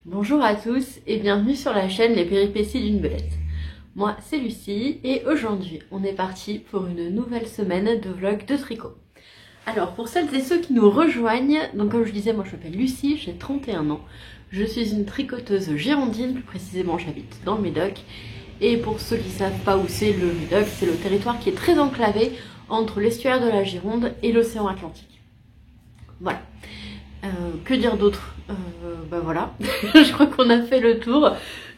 Bonjour à tous et bienvenue sur la chaîne Les Péripéties d'une Belette. Moi c'est Lucie et aujourd'hui on est parti pour une nouvelle semaine de vlog de tricot. Alors pour celles et ceux qui nous rejoignent, donc comme je disais, moi je m'appelle Lucie, j'ai 31 ans. Je suis une tricoteuse girondine, plus précisément j'habite dans le Médoc. Et pour ceux qui ne savent pas où c'est le Médoc, c'est le territoire qui est très enclavé entre l'estuaire de la Gironde et l'océan Atlantique. Voilà. Que dire d'autre? Voilà, je crois qu'on a fait le tour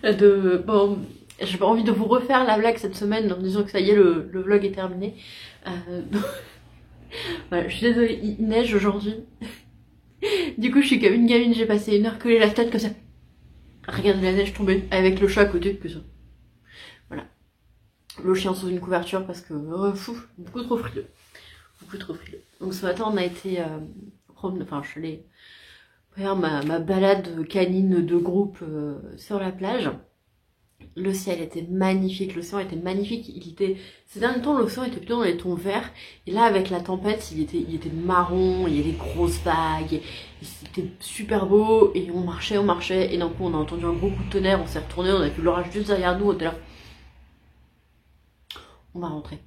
de... Bon, j'ai pas envie de vous refaire la blague cette semaine en disant que ça y est, le vlog est terminé. Voilà, je suis désolée, il neige aujourd'hui. Du coup, je suis comme une gamine, j'ai passé une heure collée la tête comme ça. Regarde la neige tomber avec le chat à côté, que ça. Voilà. Le chien sous une couverture parce que... beaucoup trop frileux. Beaucoup trop frileux. Donc ce matin, on a été... Enfin, je suis allée faire ma balade canine de groupe sur la plage. Le ciel était magnifique, l'océan était magnifique. Ces derniers temps, l'océan était plutôt dans les tons verts. Et là, avec la tempête, il était marron, il y avait des grosses vagues. C'était super beau. Et on marchait. Et d'un coup, on a entendu un gros coup de tonnerre. On s'est retourné, on a vu l'orage juste derrière nous. On était là. On va rentrer.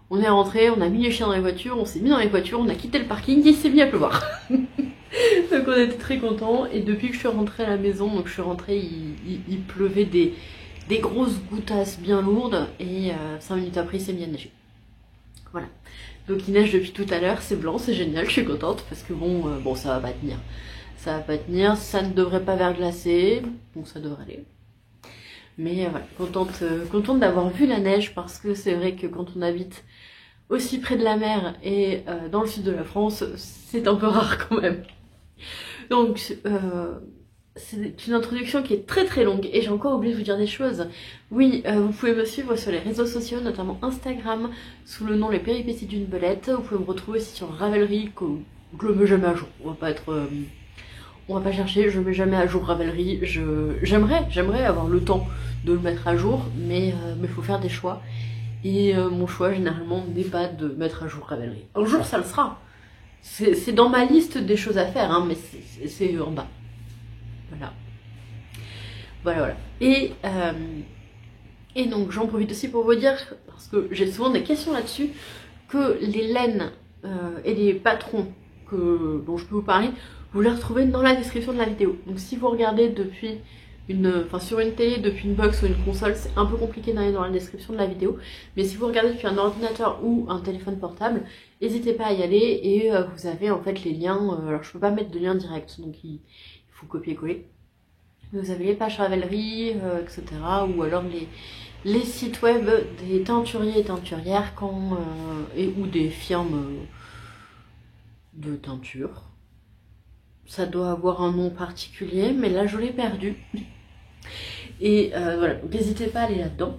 On est rentré, on a mis les chiens dans les voitures, on s'est mis dans les voitures, on a quitté le parking et il s'est mis à pleuvoir. Donc on était très contents. Et depuis que je suis rentrée à la maison, donc je suis rentrée, il pleuvait des grosses goutasses bien lourdes. Et 5 minutes après, il s'est mis à neiger. Voilà. Donc il neige depuis tout à l'heure, c'est blanc, c'est génial, je suis contente. Parce que bon, ça va pas tenir. Ça va pas tenir, ça ne devrait pas verglacer. Bon, ça devrait aller. Mais voilà, contente d'avoir vu la neige, parce que c'est vrai que quand on habite aussi près de la mer et dans le sud de la France, c'est un peu rare quand même. Donc c'est une introduction qui est très très longue et j'ai encore oublié de vous dire des choses. Oui, vous pouvez me suivre sur les réseaux sociaux, notamment Instagram, sous le nom Les Péripéties d'une Belette. Vous pouvez me retrouver aussi sur Ravelry, que je le mets jamais à jour. On va pas chercher, je mets jamais à jour Ravelry. J'aimerais avoir le temps de le mettre à jour, mais faut faire des choix. Et mon choix généralement n'est pas de mettre à jour Ravelry. Un jour ça le sera. C'est dans ma liste des choses à faire, hein, mais c'est en bas. Voilà. Et donc j'en profite aussi pour vous dire, parce que j'ai souvent des questions là-dessus, que les laines et les patrons dont je peux vous parler, vous les retrouvez dans la description de la vidéo. Donc si vous regardez depuis sur une télé, depuis une box ou une console, c'est un peu compliqué d'aller dans la description de la vidéo. Mais si vous regardez depuis un ordinateur ou un téléphone portable, n'hésitez pas à y aller et vous avez en fait les liens. Alors je peux pas mettre de lien direct, donc il faut copier-coller. Vous avez les pages Ravelry, etc. Ou alors les sites web des teinturiers et teinturières ou des firmes de teinture. Ça doit avoir un nom particulier, mais là je l'ai perdu. Et voilà, donc n'hésitez pas à aller là-dedans.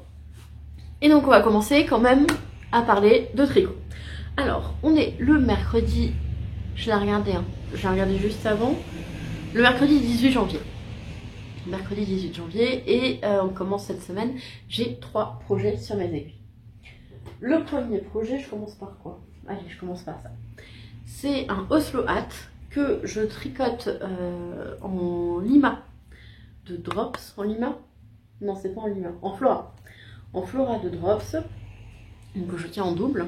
Et donc on va commencer quand même à parler de tricot. Alors, on est le mercredi, je l'ai regardé juste avant, le mercredi 18 janvier. Mercredi 18 janvier, et on commence cette semaine. J'ai 3 projets sur mes aiguilles. Le premier projet, je commence par quoi? Allez, je commence par ça. C'est un Oslo hat que je tricote en lima de drops. En lima? Non, c'est pas en lima, en flora. En flora de drops, donc je tiens en double.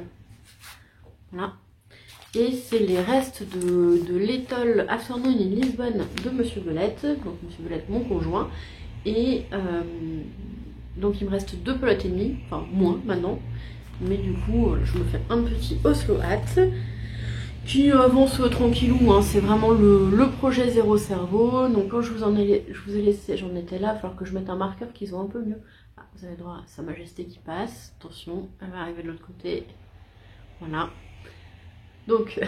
Voilà. Et c'est les restes de l'étole Afternoon in Lisbonne de Monsieur Belette, donc Monsieur Belette, mon conjoint. Et donc il me reste 2 pelotes et demie, enfin moins maintenant. Mais du coup, je me fais un petit Oslo hat qui avance tranquillou, hein. C'est vraiment le projet zéro cerveau. Donc quand je vous ai laissé, j'en étais là, il va falloir que je mette un marqueur qui soit un peu mieux. Ah, vous avez droit à Sa Majesté qui passe, attention, elle va arriver de l'autre côté. Voilà. Donc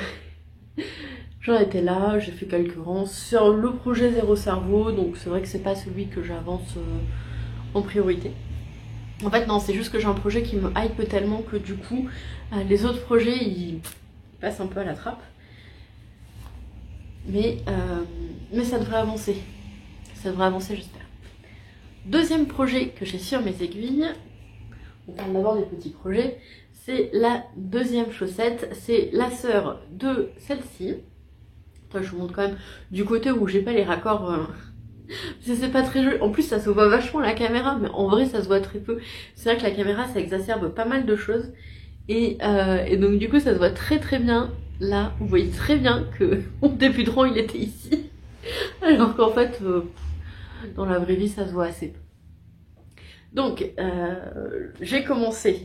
j'en étais là, j'ai fait quelques rangs sur le projet zéro cerveau, donc c'est vrai que c'est pas celui que j'avance en priorité. En fait non, c'est juste que j'ai un projet qui me hype tellement que du coup les autres projets ils passent un peu à la trappe. Mais ça devrait avancer. Ça devrait avancer, j'espère. Deuxième projet que j'ai sur mes aiguilles, on parle d'abord des petits projets, c'est la deuxième chaussette, c'est la sœur de celle-ci, Toi, je vous montre quand même du côté où j'ai pas les raccords. C'est pas très joli. En plus, ça se voit vachement à la caméra, mais en vrai, ça se voit très peu. C'est vrai que la caméra, ça exacerbe pas mal de choses. Et donc, du coup, ça se voit très très bien. Là, vous voyez très bien que mon début de rang, il était ici. Alors qu'en fait, dans la vraie vie, ça se voit assez peu. Donc, j'ai commencé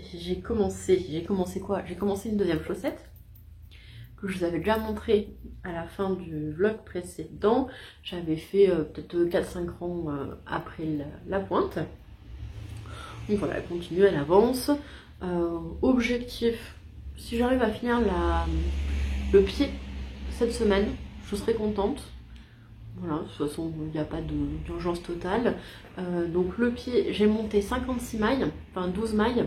quoi? J'ai commencé une deuxième chaussette que je vous avais déjà montré à la fin du vlog précédent. J'avais fait peut-être 4-5 rangs après la pointe. Donc voilà, elle continue, elle avance. Objectif, si j'arrive à finir le pied cette semaine, je serai contente. Voilà, de toute façon, il n'y a pas d'urgence totale. Donc le pied, j'ai monté 56 mailles, enfin 12 mailles.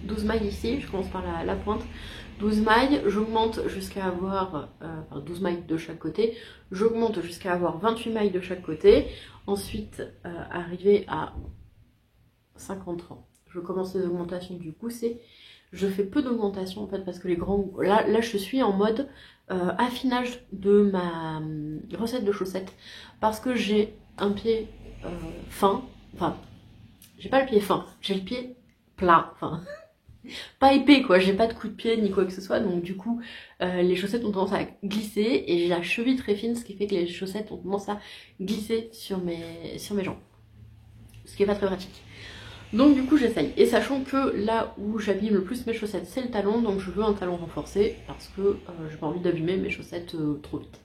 12 mailles ici, je commence par la pointe. 12 mailles, j'augmente jusqu'à avoir, enfin 12 mailles de chaque côté, j'augmente jusqu'à avoir 28 mailles de chaque côté. Ensuite, arriver à 50 rangs. Je commence les augmentations du gousset. Je fais peu d'augmentation en fait parce que les grands... Là je suis en mode affinage de ma recette de chaussettes. Parce que j'ai un pied fin. Enfin, j'ai pas le pied fin, j'ai le pied plat. Enfin, pas épais quoi, j'ai pas de coup de pied ni quoi que ce soit. Donc du coup, les chaussettes ont tendance à glisser. Et j'ai la cheville très fine, ce qui fait que les chaussettes ont tendance à glisser sur mes jambes. Ce qui est pas très pratique. Donc du coup j'essaye, et sachant que là où j'abîme le plus mes chaussettes c'est le talon, donc je veux un talon renforcé parce que j'ai pas envie d'abîmer mes chaussettes trop vite.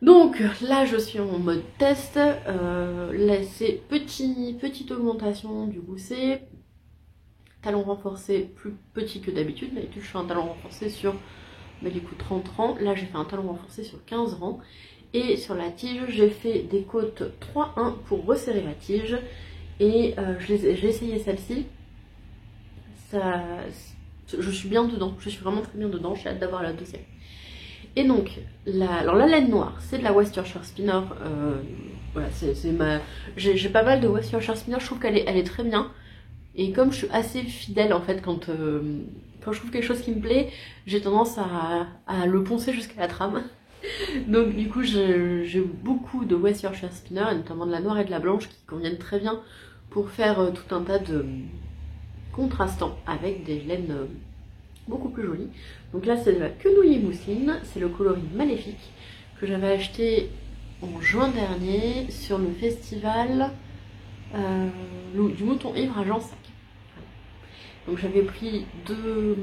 Donc là je suis en mode test, là c'est petite augmentation du gousset, talon renforcé plus petit que d'habitude. D'habitude je fais un talon renforcé sur du coup 30 rangs, là j'ai fait un talon renforcé sur 15 rangs, et sur la tige j'ai fait des côtes 3-1 pour resserrer la tige. Et j'ai essayé celle-ci, je suis bien dedans, je suis vraiment très bien dedans, j'ai hâte d'avoir la deuxième. Et donc, alors la laine noire, c'est de la West Yorkshire Spinner, voilà, j'ai pas mal de West Yorkshire Spinner, je trouve qu'elle est très bien. Et comme je suis assez fidèle en fait, quand je trouve quelque chose qui me plaît, j'ai tendance à le poncer jusqu'à la trame. Donc du coup j'ai beaucoup de West Yorkshire Spinner, notamment de la noire et de la blanche, qui conviennent très bien pour faire tout un tas de contrastants avec des laines beaucoup plus jolies. Donc là c'est de la quenouille mousseline, c'est le coloris Maléfique que j'avais acheté en juin dernier sur le festival du Mouton Ivre à Jansac. Donc j'avais pris deux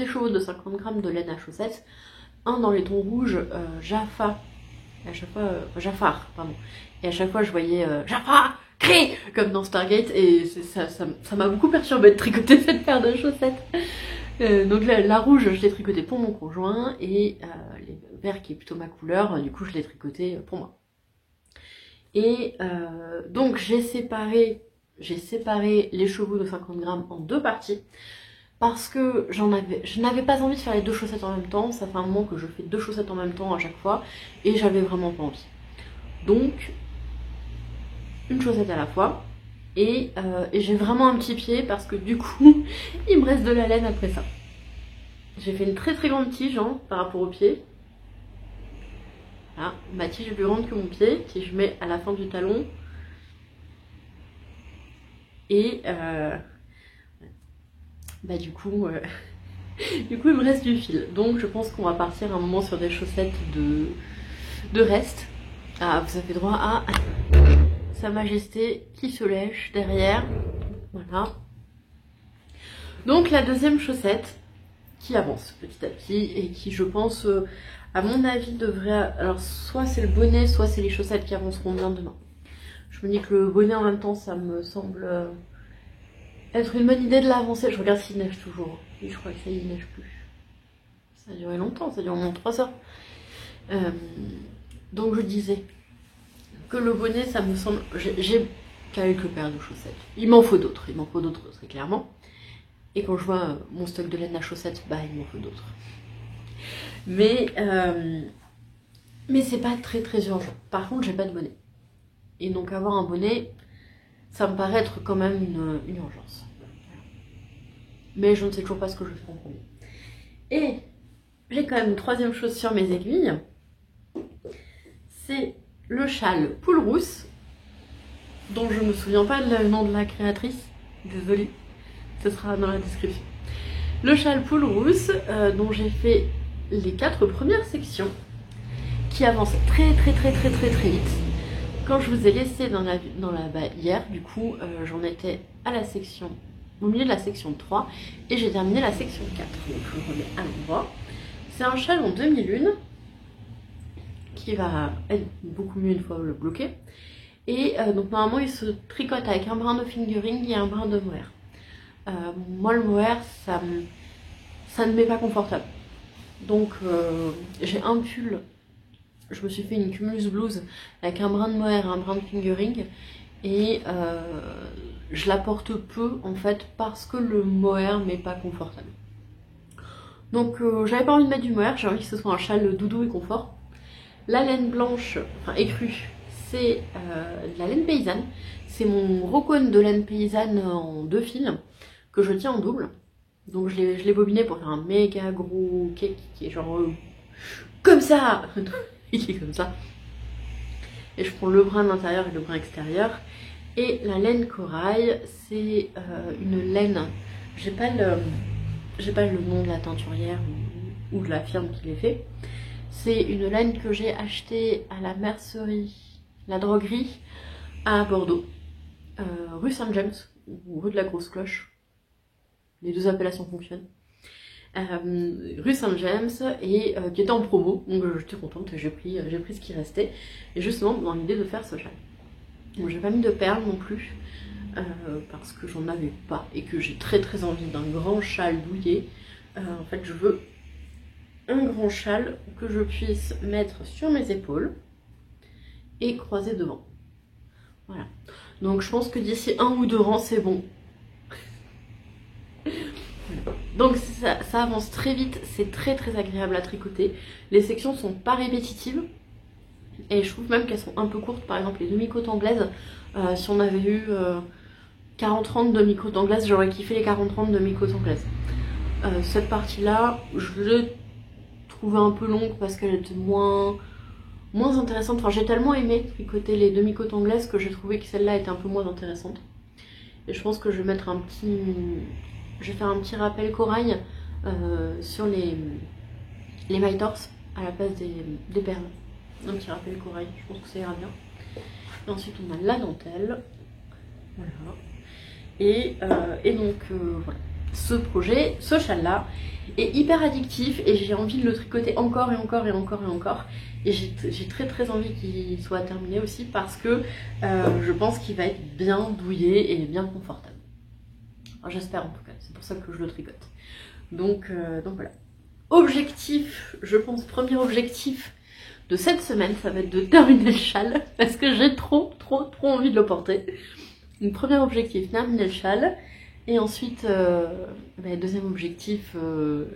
écheveaux de 50 grammes de laine à chaussettes, un dans les tons rouges Jafar, pardon. Et à chaque fois je voyais Jafar, crie comme dans Stargate, et ça m'a beaucoup perturbé de tricoter cette paire de chaussettes. Donc la rouge je l'ai tricotée pour mon conjoint, et les verts qui est plutôt ma couleur, du coup je l'ai tricoté pour moi. Et donc j'ai séparé les chevaux de 50 grammes en deux parties parce que je n'avais pas envie de faire les deux chaussettes en même temps. Ça fait un moment que je fais deux chaussettes en même temps à chaque fois et j'avais vraiment pas envie. Donc une chaussette à la fois, et j'ai vraiment un petit pied parce que du coup il me reste de la laine après ça. J'ai fait une très très grande tige par rapport au pied. Là, ma tige est plus grande que mon pied, que je mets à la fin du talon. Et du coup il me reste du fil. Donc je pense qu'on va partir un moment sur des chaussettes de reste. Ah, vous avez droit à Sa Majesté qui se lèche derrière. Voilà. Donc la deuxième chaussette qui avance petit à petit et qui, je pense, à mon avis devrait... Alors soit c'est le bonnet, soit c'est les chaussettes qui avanceront bien demain. Je me dis que le bonnet en même temps ça me semble être une bonne idée de l'avancer. Je regarde s'il neige toujours. Oui, je crois que ça y neige plus. Ça a duré longtemps, ça a duré au moins 3 heures. Donc je disais que le bonnet ça me semble... J'ai quelques paires de chaussettes. Il m'en faut d'autres très clairement. Et quand je vois mon stock de laine à chaussettes, il m'en faut d'autres. Mais c'est pas très très urgent. Par contre, j'ai pas de bonnet. Et donc avoir un bonnet, ça me paraît être quand même une urgence. Mais je ne sais toujours pas ce que je vais faire en premier. Et j'ai quand même une troisième chose sur mes aiguilles. C'est le châle poule rousse, dont je me souviens pas du nom de la créatrice. Désolée, ce sera dans la description. Le châle poule rousse, dont j'ai fait les 4 premières sections, qui avance très vite. Quand je vous ai laissé dans la hier, du coup, j'en étais à la section, au milieu de la section 3, et j'ai terminé la section 4. Donc je le remets à l'endroit. C'est un châle en demi-lune, qui va être beaucoup mieux une fois le bloqué. Et donc normalement il se tricote avec un brin de fingering et un brin de mohair. Moi le mohair, ça ne m'est pas confortable. Donc j'ai un pull. Je me suis fait une cumulus blouse avec un brin de mohair et un brin de fingering, et je la porte peu en fait parce que le mohair m'est pas confortable. Donc j'avais pas envie de mettre du mohair, j'ai envie que ce soit un châle doudou et confort. La laine blanche, enfin écrue, c'est de la laine paysanne. C'est mon rocone de laine paysanne en 2 fils que je tiens en double. Donc je l'ai bobiné pour faire un méga gros cake qui est genre comme ça. Il est comme ça. Et je prends le brin de l'intérieur et le brin extérieur. Et la laine corail, c'est une laine. J'ai pas le nom de la teinturière ou de la firme qui les fait. C'est une laine que j'ai achetée à la mercerie, la droguerie à Bordeaux, rue Saint-James ou rue de la Grosse Cloche. Les 2 appellations fonctionnent. Rue Saint-James, et qui était en promo, donc j'étais contente, j'ai pris ce qui restait, et justement dans l'idée de faire ce châle. Donc j'ai pas mis de perles non plus, parce que j'en avais pas, et que j'ai très envie d'un grand châle douillet. En fait je veux un grand châle que je puisse mettre sur mes épaules et croiser devant. Voilà, donc je pense que d'ici 1 ou 2 rangs c'est bon. Donc ça avance très vite, c'est très agréable à tricoter. Les sections sont pas répétitives et je trouve même qu'elles sont un peu courtes. Par exemple les demi-côtes anglaises, si on avait eu 40-30 demi-côtes anglaises, j'aurais kiffé les 40-30 demi-côtes anglaises. Cette partie là, je l'ai trouvée un peu longue parce qu'elle était moins intéressante. Enfin j'ai tellement aimé tricoter les demi-côtes anglaises que j'ai trouvé que celle-là était un peu moins intéressante. Et je pense que je vais mettre je vais faire un petit rappel corail sur les mailles torse à la place des perles. Un petit rappel corail, je pense que ça ira bien. Et ensuite on a la dentelle. Voilà. Et donc voilà. Ce projet, ce châle là, est hyper addictif et j'ai envie de le tricoter encore et encore. Et j'ai très envie qu'il soit terminé aussi parce que je pense qu'il va être bien douillet et bien confortable. J'espère en tout cas, c'est pour ça que je le tricote. Donc voilà. Objectif, je pense, premier objectif de cette semaine, ça va être de terminer le châle parce que j'ai trop envie de le porter. Donc premier objectif, terminer le châle. Et ensuite, deuxième objectif,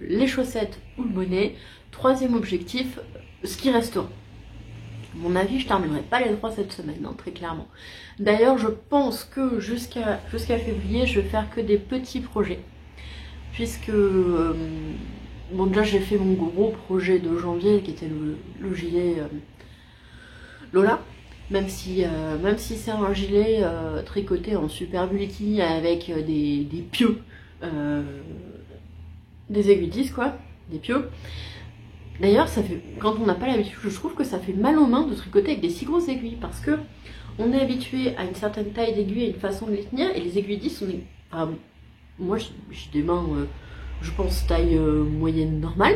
les chaussettes ou le bonnet. Troisième objectif, ce qui restera. À mon avis, je terminerai pas les 3 cette semaine, hein, très clairement. D'ailleurs, je pense que jusqu'à février, je vais faire que des petits projets. Puisque, bon déjà j'ai fait mon gros projet de janvier qui était le gilet Lola. Même si c'est un gilet tricoté en super bulky avec des pieux, des aiguilles 10 quoi, des pieux. D'ailleurs, ça fait, quand on n'a pas l'habitude, je trouve que ça fait mal aux mains de tricoter avec des si grosses aiguilles parce que on est habitué à une certaine taille d'aiguille et une façon de les tenir, et les aiguilles 10, moi j'ai des mains, je pense taille moyenne normale,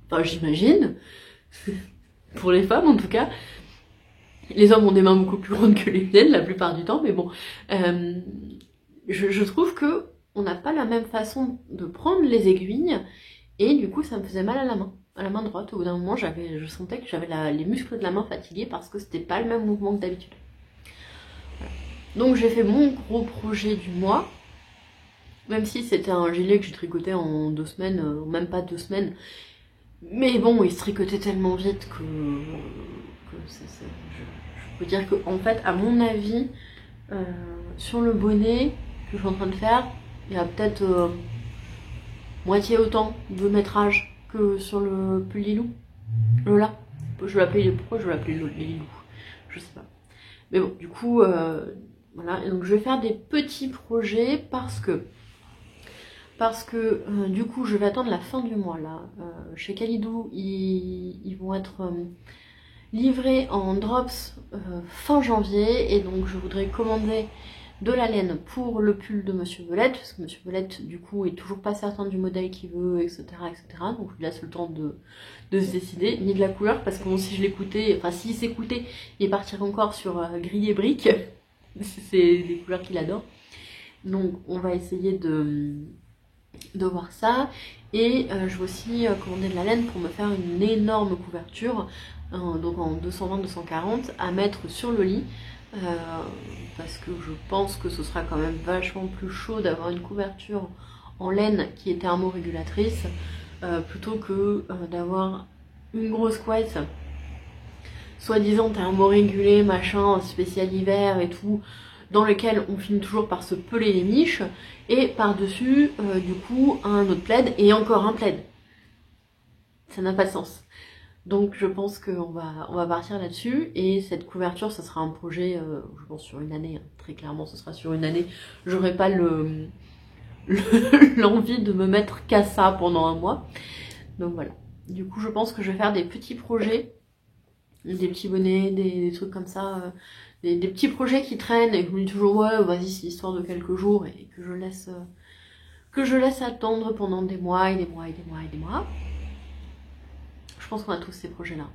enfin j'imagine, pour les femmes en tout cas. Les hommes ont des mains beaucoup plus grandes que les miennes la plupart du temps, mais bon, je trouve que on n'a pas la même façon de prendre les aiguilles, et du coup ça me faisait mal à la main droite. Au bout d'un moment, je sentais que j'avais les muscles de la main fatigués parce que c'était pas le même mouvement que d'habitude. Voilà. Donc j'ai fait mon gros projet du mois, même si c'était un gilet que j'ai tricoté en 2 semaines, même pas 2 semaines. Mais bon, il se tricotait tellement vite que je peux dire que, en fait, à mon avis, sur le bonnet que je suis en train de faire, il y a peut-être moitié autant de métrage que sur le pull Lilou. Lola. Pourquoi je l'appelais Lilou? Je sais pas. Mais bon, du coup, voilà. Et donc je vais faire des petits projets parce que du coup je vais attendre la fin du mois là. Chez Kalidou, ils vont être livrés en drops fin janvier, et donc je voudrais commander de la laine pour le pull de Monsieur Belette, parce que Monsieur Belette du coup est toujours pas certain du modèle qu'il veut, etc., etc. Donc je lui laisse le temps de se décider, ni de la couleur, parce que bon, si je l'écoutais, enfin s'il s'écoutait, il partirait encore sur gris et brique. C'est des couleurs qu'il adore. Donc on va essayer de voir ça. Et je vais aussi commander de la laine pour me faire une énorme couverture, donc en 220-240, à mettre sur le lit. Parce que je pense que ce sera quand même vachement plus chaud d'avoir une couverture en laine qui est thermorégulatrice plutôt que d'avoir une grosse couette soi-disant thermorégulée, machin, spécial hiver et tout, dans lequel on finit toujours par se peler les miches, et par-dessus, du coup, un autre plaid et encore un plaid. Ça n'a pas de sens. Donc je pense qu'on va partir là-dessus, et cette couverture, ça sera un projet, je pense, sur une année, hein. Très clairement, ce sera sur une année. J'aurai pas l'envie de me mettre qu'à ça pendant un mois. Donc voilà. Du coup, je pense que je vais faire des petits projets, des petits bonnets, des trucs comme ça, des petits projets qui traînent, et que je me dis toujours, ouais, vas-y, c'est l'histoire de quelques jours, et que je laisse attendre pendant des mois et des mois et des mois et des mois. Je pense qu'on a tous ces projets-là.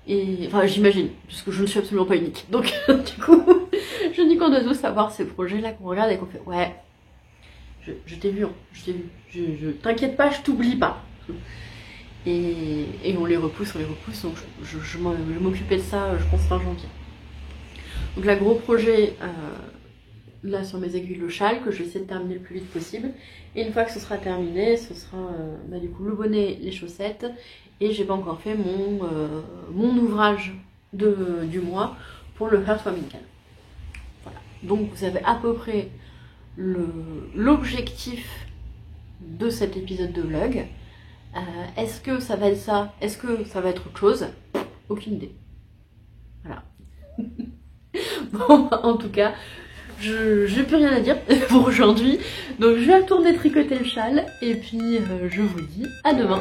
Et enfin, j'imagine, puisque je ne suis absolument pas unique. Donc, du coup, je dis qu'on doit tous avoir ces projets-là qu'on regarde et qu'on fait, ouais, je t'ai vu, hein, je t'ai vu. T'inquiète pas, je t'oublie pas. Et on les repousse. Donc, je m'occupais de ça, je pense, fin janvier. Donc, là, gros projet, là, sur mes aiguilles, le châle, que je vais essayer de terminer le plus vite possible. Et une fois que ce sera terminé, ce sera, du coup, le bonnet, les chaussettes. Et j'ai pas encore fait mon ouvrage du mois pour le Hearth Amical. Voilà. Donc vous avez à peu près l'objectif de cet épisode de vlog. Est-ce que ça va être ça? Est-ce que ça va être autre chose? Aucune idée. Voilà. Bon, en tout cas, je n'ai plus rien à dire pour aujourd'hui. Donc je vais retourner tricoter le châle. Et puis je vous dis à demain.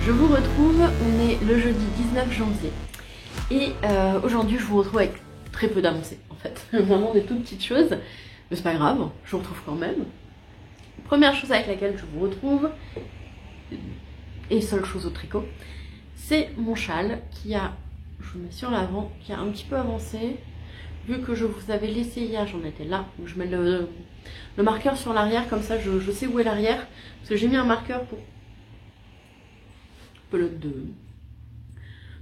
Je vous retrouve, on est le jeudi 19 janvier, et aujourd'hui je vous retrouve avec très peu d'avancées en fait, vraiment des toutes petites choses, mais c'est pas grave, je vous retrouve quand même. Première chose avec laquelle je vous retrouve, et seule chose au tricot, c'est mon châle qui a, je vous mets sur l'avant, qui a un petit peu avancé, vu que je vous avais laissé hier, j'en étais là, donc je mets le marqueur sur l'arrière, comme ça je sais où est l'arrière, parce que j'ai mis un marqueur pour pelote de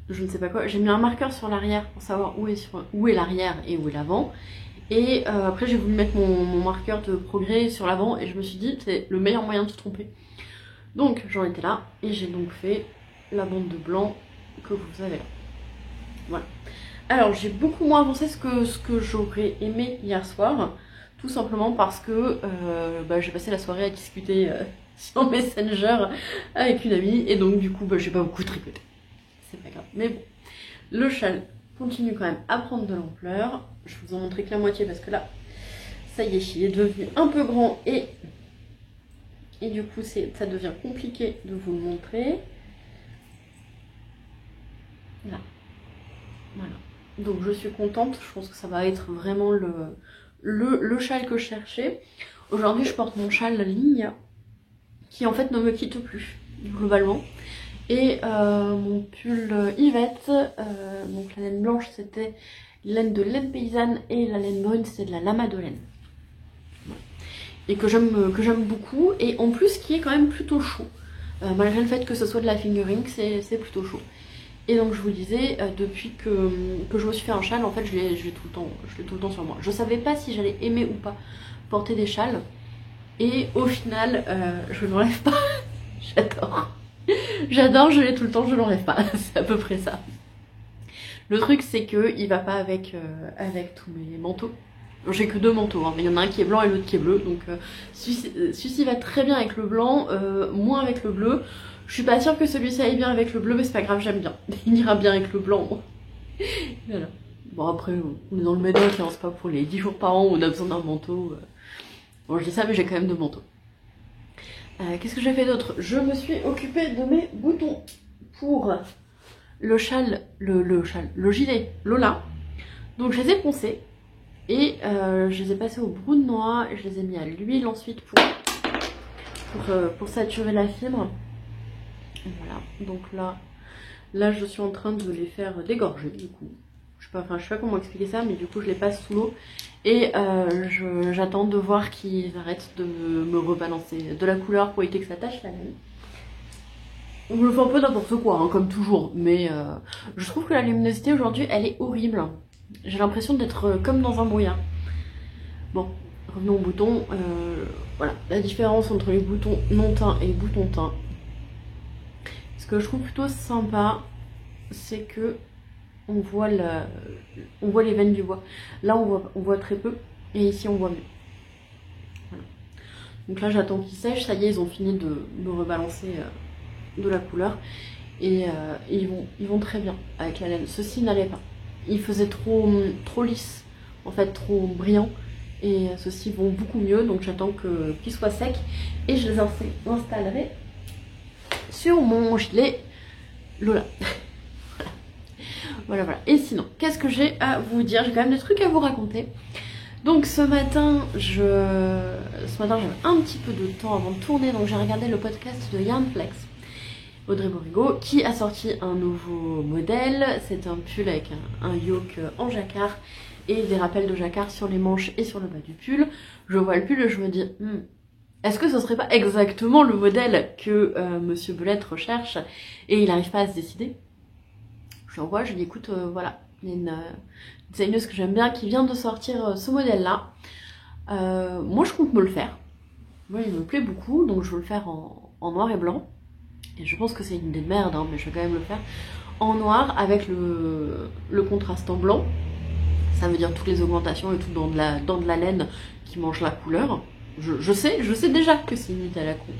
je ne sais pas quoi. J'ai mis un marqueur sur l'arrière pour savoir où est l'arrière et où est l'avant. Et après j'ai voulu mettre mon marqueur de progrès sur l'avant, et je me suis dit c'est le meilleur moyen de se tromper. Donc j'en étais là, et j'ai donc fait la bande de blanc que vous avez là. Voilà. Alors j'ai beaucoup moins avancé ce que j'aurais aimé hier soir, tout simplement parce que j'ai passé la soirée à discuter sur Messenger avec une amie, et donc du coup j'ai pas beaucoup tricoté. C'est pas grave, mais bon, le châle continue quand même à prendre de l'ampleur. Je vous en montrer que la moitié parce que là ça y est, il est devenu un peu grand, et du coup ça devient compliqué de vous le montrer. Là, voilà, donc je suis contente, je pense que ça va être vraiment le châle que je cherchais. Aujourd'hui je porte mon châle Ligna, qui en fait ne me quitte plus, globalement. Et mon pull Yvette, donc la laine blanche c'était laine de laine paysanne, et la laine brune c'est de la lama de laine. Voilà. Et que j'aime beaucoup, et en plus qui est quand même plutôt chaud. Malgré le fait que ce soit de la fingering, c'est plutôt chaud. Et donc je vous disais, depuis que je me suis fait un châle, en fait je l'ai tout le temps sur moi. Je savais pas si j'allais aimer ou pas porter des châles. Et au final, je ne l'enlève pas. J'adore. J'adore, je l'ai tout le temps, je l'enlève pas. C'est à peu près ça. Le truc, c'est que il va pas avec, avec tous mes manteaux. J'ai que 2 manteaux, hein, mais il y en a un qui est blanc et l'autre qui est bleu. Donc celui-ci va très bien avec le blanc, moins avec le bleu. Je suis pas sûre que celui-ci aille bien avec le bleu, mais c'est pas grave, j'aime bien. Il ira bien avec le blanc. Voilà. Bon après, on est dans le Médoc, hein, c'est pas pour les 10 jours par an où on a besoin d'un manteau. Bon, je dis ça, mais j'ai quand même 2 manteaux. Qu'est-ce que j'ai fait d'autre? Je me suis occupée de mes boutons pour le châle, le gilet Lola. Donc je les ai poncés et je les ai passés au brou de noix, je les ai mis à l'huile ensuite pour saturer la fibre. Voilà, donc là je suis en train de les faire dégorger du coup. Je sais pas comment expliquer ça, mais du coup je les passe sous l'eau et j'attends de voir qu'ils arrêtent de me rebalancer de la couleur pour éviter que ça tache la laine. Je me fais un peu n'importe quoi, hein, comme toujours, mais je trouve que la luminosité aujourd'hui elle est horrible. J'ai l'impression d'être comme dans un brouillard. Bon, revenons aux boutons. Voilà, la différence entre les boutons non teints et les boutons teints. Ce que je trouve plutôt sympa, c'est que on voit les veines du bois. Là on voit très peu et ici on voit mieux. Voilà. Donc là j'attends qu'ils sèchent, ça y est ils ont fini de me rebalancer de la couleur et ils vont très bien avec la laine. Ceci n'allait pas, ils faisaient trop lisse, en fait trop brillant, et ceux-ci vont beaucoup mieux, donc j'attends qu'ils soient secs et je les installerai sur mon gilet Lola. Voilà. Et sinon, qu'est-ce que j'ai à vous dire? J'ai quand même des trucs à vous raconter. Donc ce matin j'avais un petit peu de temps avant de tourner, donc j'ai regardé le podcast de Yarnflex, Audrey Borigo, qui a sorti un nouveau modèle. C'est un pull avec un yoke en jacquard et des rappels de jacquard sur les manches et sur le bas du pull. Je vois le pull et je me dis, est-ce que ce serait pas exactement le modèle que Monsieur Belette recherche et il n'arrive pas à se décider? Je lui envoie, je lui dis écoute, voilà, il y a une designeuse que j'aime bien qui vient de sortir ce modèle-là. Moi je compte me le faire. Moi il me plaît beaucoup, donc je veux le faire en noir et blanc. Et je pense que c'est une idée de merde, hein, mais je vais quand même le faire en noir avec le contraste en blanc. Ça veut dire toutes les augmentations et tout dans de la laine qui mange la couleur. Je sais déjà que c'est une idée à la con.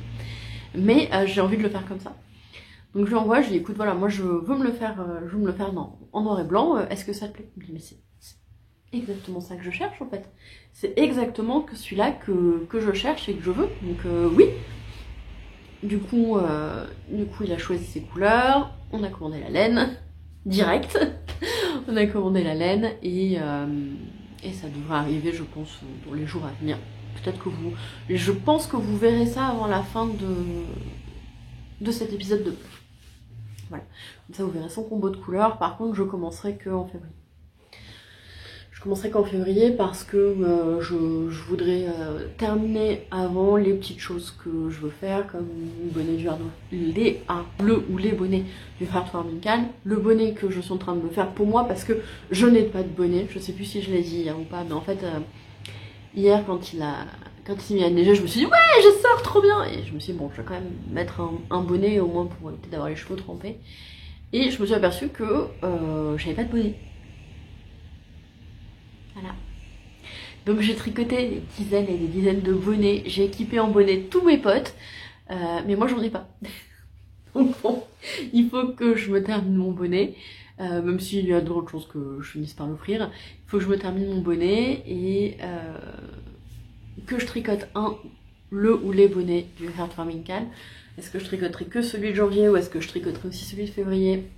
Mais j'ai envie de le faire comme ça. Donc je lui envoie, je lui dis écoute voilà, moi je veux me le faire en noir et blanc, est-ce que ça te plaît? Il me dit mais c'est exactement ça que je cherche en fait. C'est exactement que celui-là que je cherche et que je veux, donc oui. Du coup il a choisi ses couleurs, on a commandé la laine, direct. On a commandé la laine et ça devrait arriver je pense dans les jours à venir. Peut-être que je pense que vous verrez ça avant la fin de cet épisode de vlog. Voilà, comme ça vous verrez son combo de couleurs. Par contre je commencerai qu'en février. Je commencerai qu'en février parce que je voudrais terminer avant les petites choses que je veux faire, comme le bonnet du les bonnets du Heart Warming Can, le bonnet que je suis en train de me faire pour moi parce que je n'ai pas de bonnet. Je sais plus si je l'ai dit hier ou pas, mais en fait hier quand il s'est mis à neiger, je me suis dit ouais je sors trop bien, et je me suis dit bon je vais quand même mettre un bonnet au moins pour éviter d'avoir les cheveux trempés, et je me suis aperçue que j'avais pas de bonnet. Voilà, donc j'ai tricoté des dizaines et des dizaines de bonnets, j'ai équipé en bonnet tous mes potes, mais moi j'en ai pas. Donc bon, il faut que je me termine mon bonnet, même s'il y a d'autres chances que je finisse par l'offrir. Il faut que je me termine mon bonnet et que je tricote le ou les bonnets du Heart Warming Can. Est-ce que je tricoterai que celui de janvier ou est-ce que je tricoterai aussi celui de février?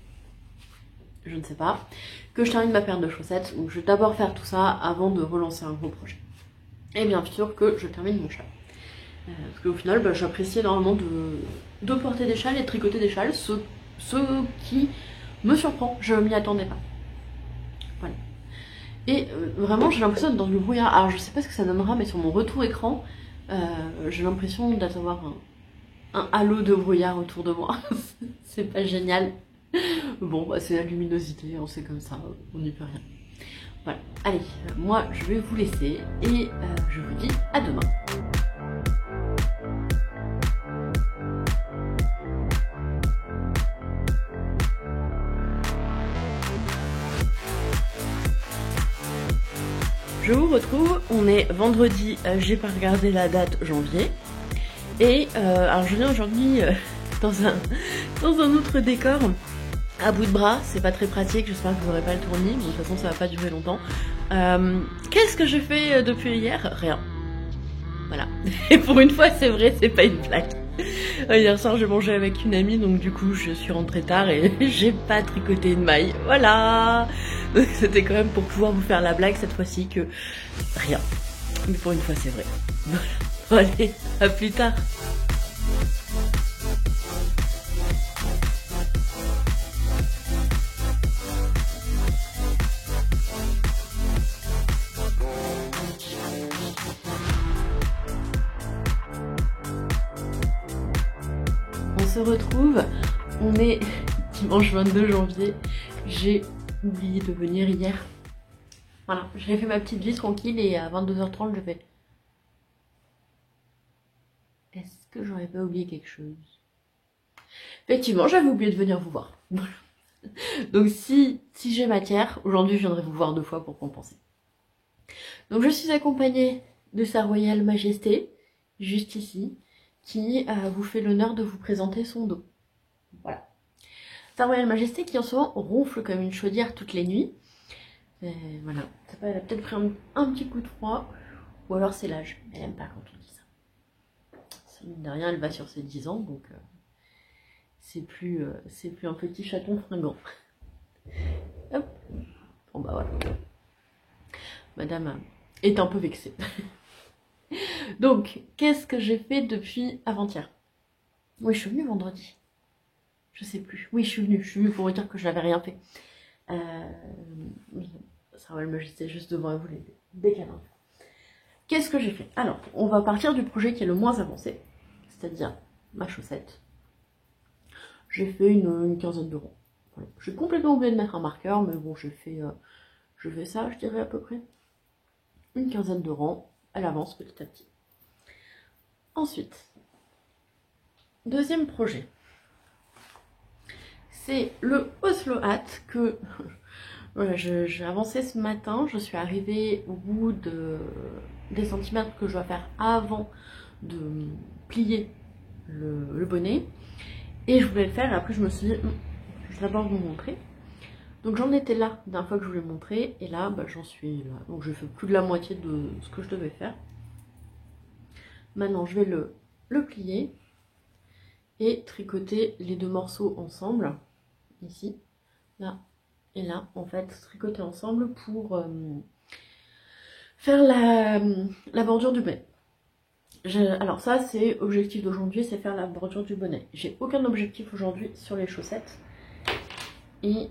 Je ne sais pas. Que je termine ma paire de chaussettes. Donc je vais d'abord faire tout ça avant de relancer un gros projet. Et bien sûr que je termine mon châle. Parce qu'au final, j'apprécie énormément de porter des châles et de tricoter des châles. Ce qui me surprend, je m'y attendais pas. Voilà. Et vraiment, j'ai l'impression d'être dans le brouillard. Alors je sais pas ce que ça donnera, mais sur mon retour écran, j'ai l'impression d'avoir un halo de brouillard autour de moi. C'est pas génial. Bon, c'est la luminosité, on sait comme ça, on n'y peut rien. Voilà, allez, moi je vais vous laisser et je vous dis à demain. 。je vous retrouve, on est vendredi, j'ai pas regardé la date janvier. Et alors je viens aujourd'hui dans un autre décor, à bout de bras, c'est pas très pratique, j'espère que vous n'aurez pas le tournis, mais de toute façon ça va pas durer longtemps. Qu'est-ce que j'ai fait depuis hier? Rien. Voilà. Et pour une fois c'est vrai, c'est pas une blague. Hier soir j'ai mangé avec une amie, donc du coup je suis rentrée tard et j'ai pas tricoté une maille. Voilà. Donc c'était quand même pour pouvoir vous faire la blague cette fois-ci que rien. Mais pour une fois c'est vrai. Voilà. Allez, à plus tard. On se retrouve, on est dimanche 22 janvier, j'ai oublié de venir hier. Voilà, j'ai fait ma petite vie tranquille et à 22h30 je fais... Est-ce que j'aurais pas oublié quelque chose? Effectivement, j'avais oublié de venir vous voir. Donc si j'ai matière, aujourd'hui je viendrai vous voir 2 fois pour compenser. Donc je suis accompagnée de Sa Royale Majesté, juste ici, qui vous fait l'honneur de vous présenter son dos. Voilà. Sa Royale Majesté qui en ce moment ronfle comme une chaudière toutes les nuits. Et voilà. Elle a peut-être pris un petit coup de froid, ou alors c'est l'âge. Elle aime pas quand on dit ça. Mine de rien, elle va sur ses 10 ans, donc c'est plus un petit chaton fringant. Hop. Bon bah voilà. Madame est un peu vexée. Donc, qu'est-ce que j'ai fait depuis avant-hier? Oui, je suis venue vendredi. Je sais plus. Oui, je suis venue pour vous dire que je n'avais rien fait. Ça va, j'étais juste devant vous les câlins. Qu'est-ce que j'ai fait? Alors, on va partir du projet qui est le moins avancé, c'est-à-dire ma chaussette. J'ai fait une quinzaine de rangs. Voilà. J'ai complètement oublié de mettre un marqueur, mais bon, je fais ça, je dirais à peu près. Une quinzaine de rangs, elle avance petit à petit. Ensuite, deuxième projet, c'est le Oslo Hat que voilà, j'ai avancé ce matin. Je suis arrivée au bout des centimètres que je dois faire avant de plier le bonnet. Et je voulais le faire et après je me suis dit, je vais d'abord vous montrer. Donc j'en étais là d'un fois que je voulais montrer et là bah, j'en suis là. Donc je fais plus de la moitié de ce que je devais faire. Maintenant je vais le plier et tricoter les 2 morceaux ensemble. Ici, là et là, en fait, tricoter ensemble pour faire la bordure du bonnet. Alors ça, c'est objectif d'aujourd'hui, c'est faire la bordure du bonnet. J'ai aucun objectif aujourd'hui sur les chaussettes. Et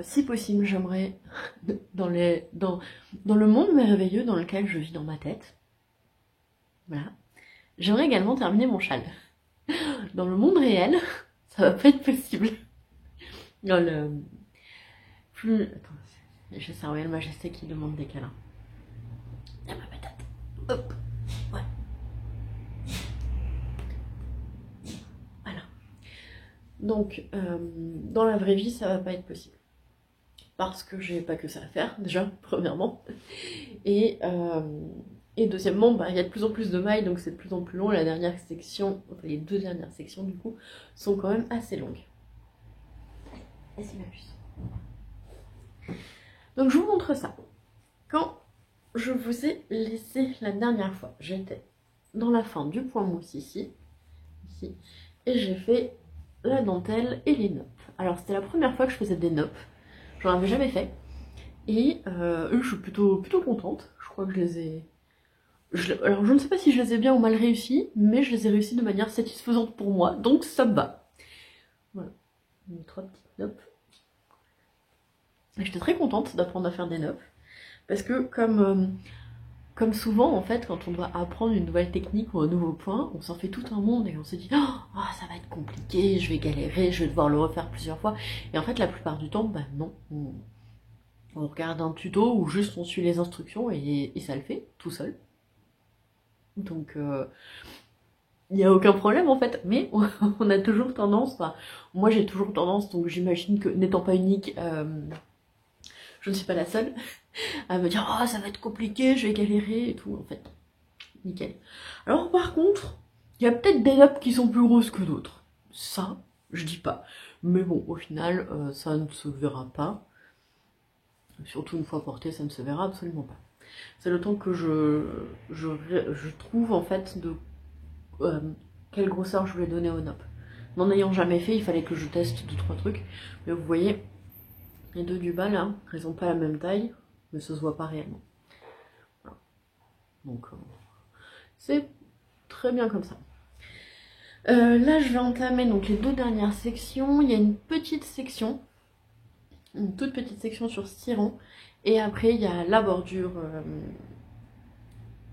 si possible, j'aimerais, dans le monde merveilleux dans lequel je vis dans ma tête, voilà, j'aimerais également terminer mon châle. Dans le monde réel, ça va pas être possible. Dans le... Plus... Attends, j'ai Sa Royale Majesté qui demande des câlins. Y'a ma patate. Hop. Ouais. Voilà. Donc, dans la vraie vie, ça va pas être possible. Parce que j'ai pas que ça à faire, déjà, premièrement. Et deuxièmement, bah, y a de plus en plus de mailles, donc c'est de plus en plus long. La dernière section, enfin les 2 dernières sections, du coup, sont quand même assez longues. Et c'est ma puce. Donc je vous montre ça. Quand je vous ai laissé la dernière fois, j'étais dans la fin du point mousse ici, et j'ai fait la dentelle et les noppes. Alors c'était la première fois que je faisais des noppes, j'en avais jamais fait, et je suis plutôt contente. Je crois que je les ai... Alors je ne sais pas si je les ai bien ou mal réussi, mais je les ai réussi de manière satisfaisante pour moi, donc ça me va. Voilà, mes 3 petites noppes. J'étais très contente d'apprendre à faire des noppes, parce que comme souvent en fait quand on doit apprendre une nouvelle technique ou un nouveau point, on s'en fait tout un monde et on se dit oh, ça va être compliqué, je vais galérer, je vais devoir le refaire plusieurs fois. Et en fait la plupart du temps, bah non, on regarde un tuto ou juste on suit les instructions et ça le fait tout seul. Donc il n'y a aucun problème en fait, mais on a toujours tendance, enfin, moi j'ai toujours tendance, donc j'imagine que n'étant pas unique, je ne suis pas la seule à me dire oh ça va être compliqué, je vais galérer et tout, en fait, nickel. Alors par contre, il y a peut-être des nappes qui sont plus grosses que d'autres, ça, je dis pas. Mais bon, au final, ça ne se verra pas. Surtout une fois porté, ça ne se verra absolument pas. C'est le temps que je trouve en fait de quelle grosseur je voulais donner aux nappes. N'en ayant jamais fait, il fallait que je teste 2-3 trucs. Mais vous voyez, les deux du bas là, elles n'ont pas la même taille, mais ça se voit pas réellement. Voilà. Donc c'est très bien comme ça. Là je vais entamer donc les 2 dernières sections. Il y a une petite section, une toute petite section sur styron, et après il y a la bordure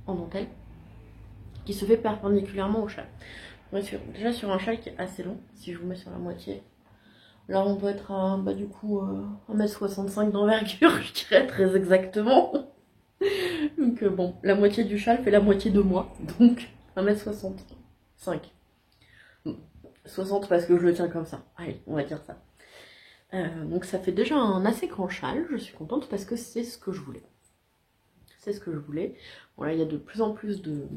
en dentelle qui se fait perpendiculairement au châle. On est déjà sur un châle qui est assez long. Si je vous mets sur la moitié, là on doit être à du coup 1,65 m d'envergure, je dirais très exactement. Donc bon, la moitié du châle fait la moitié de moi, donc 1,65 m. 60 parce que je le tiens comme ça, allez, on va dire ça. Donc ça fait déjà un assez grand châle, je suis contente parce que c'est ce que je voulais. C'est ce que je voulais. Bon là il y a de plus en plus de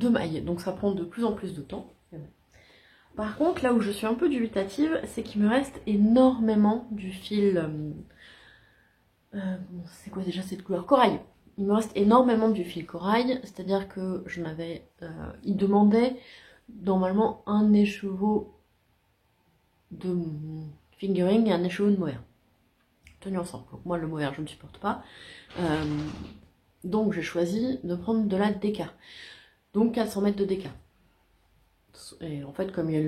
mailles, donc ça prend de plus en plus de temps. Par contre, là où je suis un peu dubitative, c'est qu'il me reste énormément du fil... c'est quoi déjà cette couleur? Corail. Il me reste énormément du fil corail, c'est-à-dire que je n'avais... il demandait normalement un écheveau de fingering et un écheveau de mohair. Tenus ensemble. Donc moi le mohair je ne supporte pas. Donc j'ai choisi de prendre de la DK. Donc 400 mètres de DK. Et en fait, comme il allait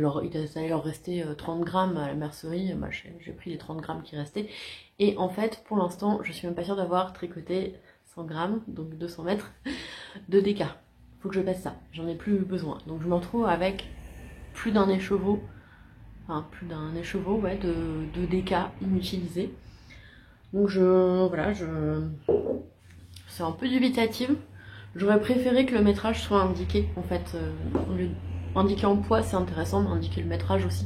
leur rester 30 grammes à la mercerie, bah, j'ai pris les 30 grammes qui restaient. Et en fait, pour l'instant, je suis même pas sûre d'avoir tricoté 100 grammes, donc 200 mètres de DK. Faut que je pèse ça, j'en ai plus besoin. Donc je me retrouve avec plus d'un écheveau, ouais, de DK inutilisé. Donc voilà, c'est un peu dubitatif. J'aurais préféré que le métrage soit indiqué, en fait. Indiqué en poids, c'est intéressant, mais indiquer le métrage aussi.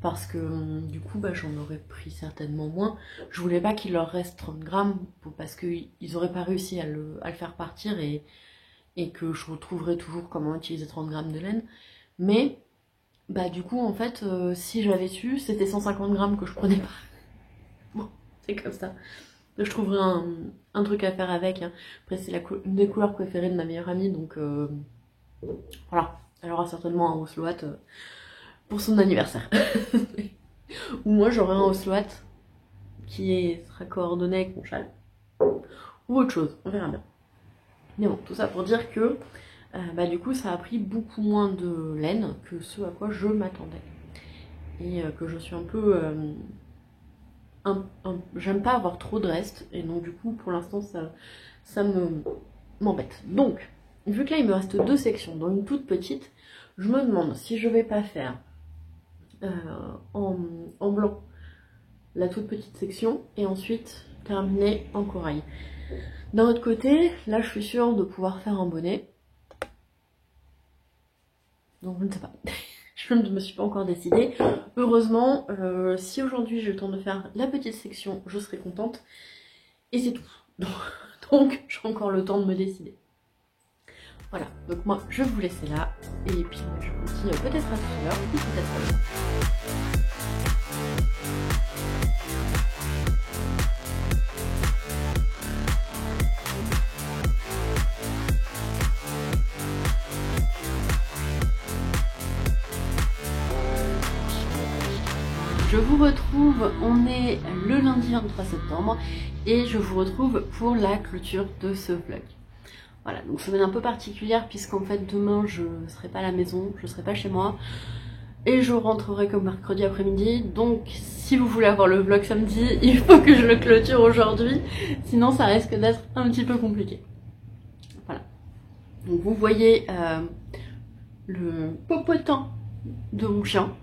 Parce que du coup, j'en aurais pris certainement moins. Je voulais pas qu'il leur reste 30 grammes, parce qu'ils auraient pas réussi à le faire partir et que je retrouverais toujours comment utiliser 30 grammes de laine. Mais, du coup, en fait, si j'avais su, c'était 150 grammes que je prenais pas. Bon, c'est comme ça. Je trouverai un truc à faire avec. Hein. Après, c'est une des couleurs préférées de ma meilleure amie, donc voilà. Elle aura certainement un Osloat pour son anniversaire. Ou moi, j'aurai un Osloat qui sera coordonné avec mon châle. Ou autre chose, on verra bien. Mais bon, tout ça pour dire que du coup, ça a pris beaucoup moins de laine que ce à quoi je m'attendais. Et que je suis un peu... j'aime pas avoir trop de reste, et donc du coup pour l'instant ça m'embête. Donc vu que là il me reste 2 sections dans une toute petite, je me demande si je vais pas faire en blanc la toute petite section et ensuite terminer en corail. D'un autre côté, là je suis sûre de pouvoir faire un bonnet, donc je ne sais pas. Je ne me suis pas encore décidée. Heureusement, si aujourd'hui j'ai le temps de faire la petite section, je serai contente. Et c'est tout. Donc j'ai encore le temps de me décider. Voilà, donc moi je vais vous laisser là. Et puis je vous dis peut-être à tout à l'heure, ou peut-être à l'heure. Je vous retrouve, on est le lundi 23 septembre et je vous retrouve pour la clôture de ce vlog. Voilà, donc semaine un peu particulière puisqu'en fait demain je ne serai pas à la maison, je ne serai pas chez moi et je rentrerai comme mercredi après-midi. Donc si vous voulez avoir le vlog samedi, il faut que je le clôture aujourd'hui, sinon ça risque d'être un petit peu compliqué. Voilà, donc vous voyez le popotin de mon chien.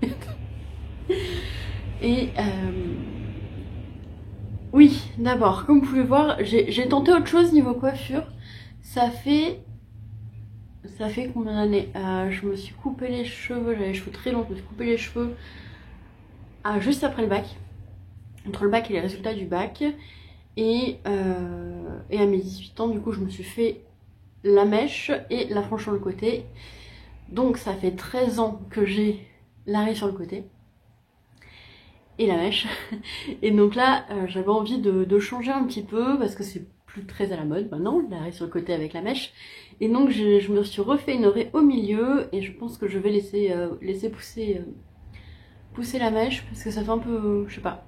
Et oui, d'abord, comme vous pouvez voir, j'ai tenté autre chose niveau coiffure. Ça fait combien d'années? Je me suis coupé les cheveux, j'avais les cheveux très longs, je me suis coupé les cheveux juste après le bac. Entre le bac et les résultats du bac. Et à mes 18 ans, du coup, je me suis fait la mèche et la frange sur le côté. Donc ça fait 13 ans que j'ai l'arrêt sur le côté et la mèche. Et donc là, j'avais envie de changer un petit peu parce que c'est plus très à la mode maintenant, l'arrêt sur le côté avec la mèche. Et donc je me suis refait une raie au milieu et je pense que je vais laisser pousser la mèche parce que ça fait un peu, je sais pas.